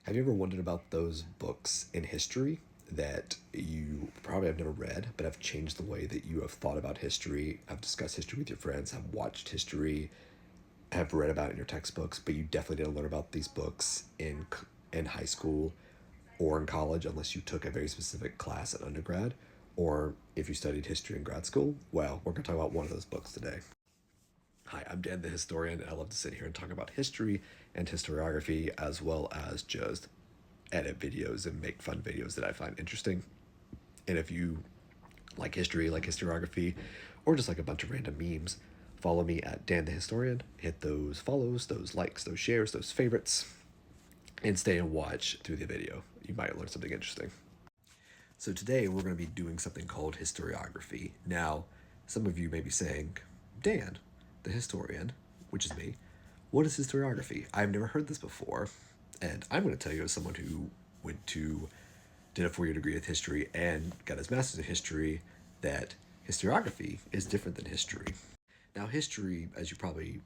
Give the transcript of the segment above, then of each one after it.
Have you ever wondered about those books in history that you probably have never read, but have changed the way that you have thought about history, have discussed history with your friends, have watched history, have read about it in your textbooks, but you definitely didn't learn about these books in high school or in college unless you took a very specific class at undergrad, or if you studied history in grad school? Well, we're going to talk about one of those books today. Hi, I'm Dan the Historian, and I love to sit here and talk about history and historiography, as well as just edit videos and make fun videos that I find interesting. And if you like history, like historiography, or just like a bunch of random memes, follow me at Dan the Historian. Hit those follows, those likes, those shares, those favorites, and stay and watch through the video. You might learn something interesting. So today we're going to be doing something called historiography. Now, some of you may be saying, Dan, the historian, which is me, what is historiography? I've never heard this before. And I'm going to tell you, as someone who did a 4 year degree of history and got his master's in history, that historiography is different than history. Now, history, as you probably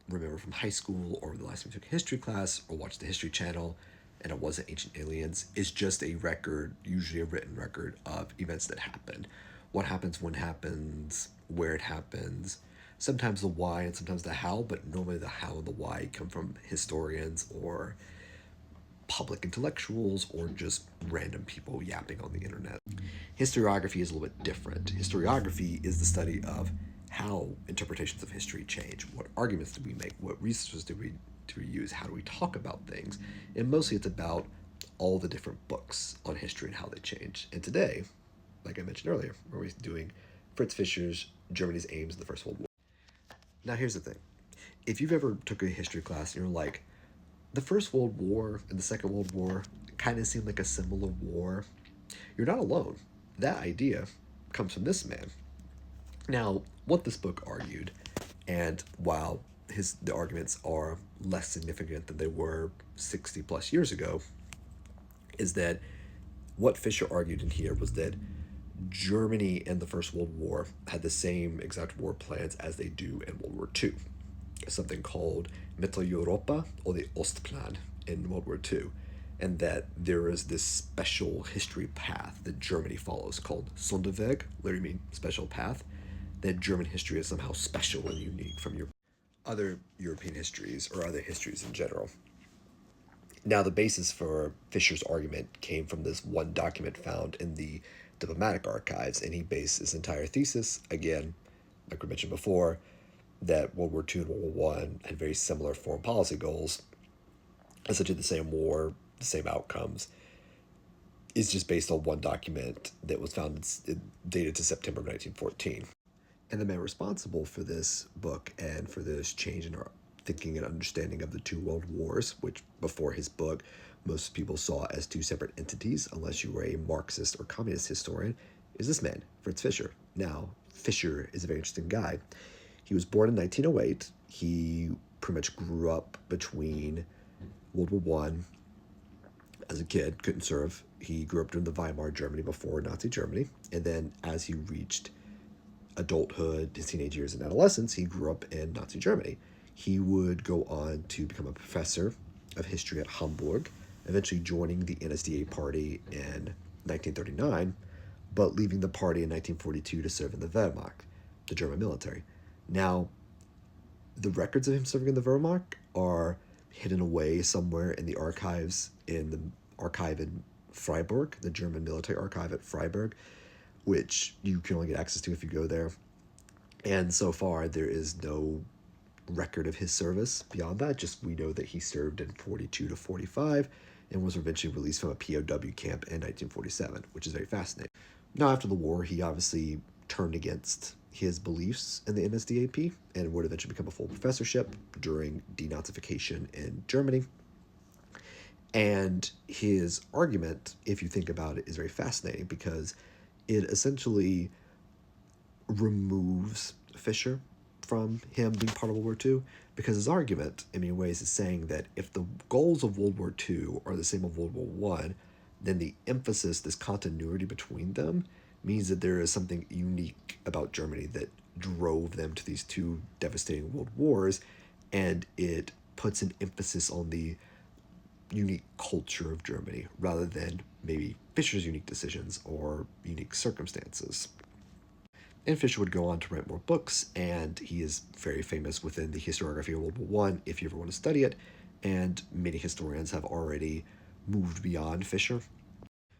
remember from high school or the last time you took a history class or watched the History Channel, and it wasn't Ancient Aliens, is just a record, usually a written record of events that happened. What happens, when happens, where it happens, sometimes the why and sometimes the how, but normally the how and the why come from historians or public intellectuals or just random people yapping on the internet. Historiography is a little bit different. Historiography is the study of how interpretations of history change. What arguments do we make? What resources do we use? How do we talk about things? And mostly it's about all the different books on history and how they change. And today, like I mentioned earlier, we're doing Fritz Fischer's Germany's Aims in the First World War. Now here's the thing. If you've ever took a history class and you're like, the First World War and the Second World War kind of seem like a similar war, you're not alone. That idea comes from this man. Now, what this book argued, and while the arguments are less significant than they were 60 plus years ago, is that what Fischer argued in here was that Germany in the First World War had the same exact war plans as they do in World War II. Something called Mitteleuropa, or the Ostplan, in World War II, and that there is this special history path that Germany follows called Sonderweg, literally mean special path, that German history is somehow special and unique from your other European histories or other histories in general. Now, the basis for Fischer's argument came from this one document found in the diplomatic archives, and he based his entire thesis, again, like we mentioned before, that World War II and World War One had very similar foreign policy goals, essentially the same war, the same outcomes, is just based on one document that was found dated to September of 1914. And the man responsible for this book and for this change in our thinking and understanding of the two world wars, which before his book most people saw as two separate entities, unless you were a Marxist or communist historian, is this man, Fritz Fischer. Now, Fischer is a very interesting guy. He was born in 1908. He pretty much grew up between World War One. As a kid, couldn't serve. He grew up during the Weimar Germany before Nazi Germany, and then as he reached adulthood, his teenage years, and adolescence, he grew up in Nazi Germany. He would go on to become a professor of history at Hamburg, eventually joining the NSDA party in 1939, but leaving the party in 1942 to serve in the Wehrmacht, the German military. Now, the records of him serving in the Wehrmacht are hidden away somewhere in the archives, in the archive in Freiburg, the German military archive at Freiburg, which you can only get access to if you go there. And so far, there is no record of his service beyond that. Just we know that he served in 42 to 45 and was eventually released from a POW camp in 1947, which is very fascinating. Now, after the war, he obviously turned against his beliefs in the NSDAP and would eventually become a full professorship during denazification in Germany. And his argument, if you think about it, is very fascinating because it essentially removes Fischer from him being part of World War II, because his argument, in many ways, is saying that if the goals of World War II are the same of World War One, then the emphasis, this continuity between them, means that there is something unique about Germany that drove them to these two devastating world wars, and it puts an emphasis on the unique culture of Germany rather than maybe Fischer's unique decisions or unique circumstances. And Fischer would go on to write more books, and he is very famous within the historiography of World War One if you ever want to study it. And many historians have already moved beyond Fischer.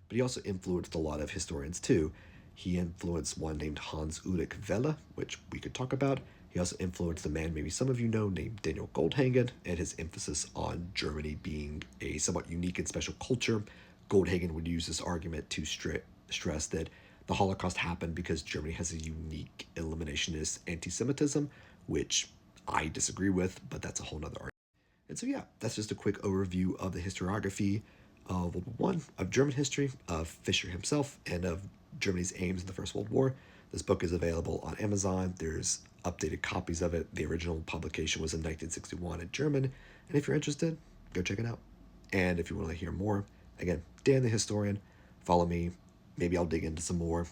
But he also influenced a lot of historians too. He influenced one named Hans Ulrich Welle, which we could talk about. He also influenced a man maybe some of you know named Daniel Goldhagen and his emphasis on Germany being a somewhat unique and special culture. Goldhagen would use this argument to stress that the Holocaust happened because Germany has a unique eliminationist anti Semitism, which I disagree with, but that's a whole nother argument. And so, yeah, that's just a quick overview of the historiography of World War One, of German history, of Fischer himself, and of Germany's aims in the First World War. This book is available on Amazon. There's updated copies of it. The original publication was in 1961 in German. And if you're interested, go check it out. And if you want to hear more, again, Dan the Historian, follow me. Maybe I'll dig into some more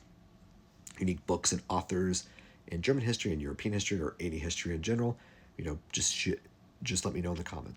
unique books and authors in German history and European history or any history in general. Just let me know in the comments.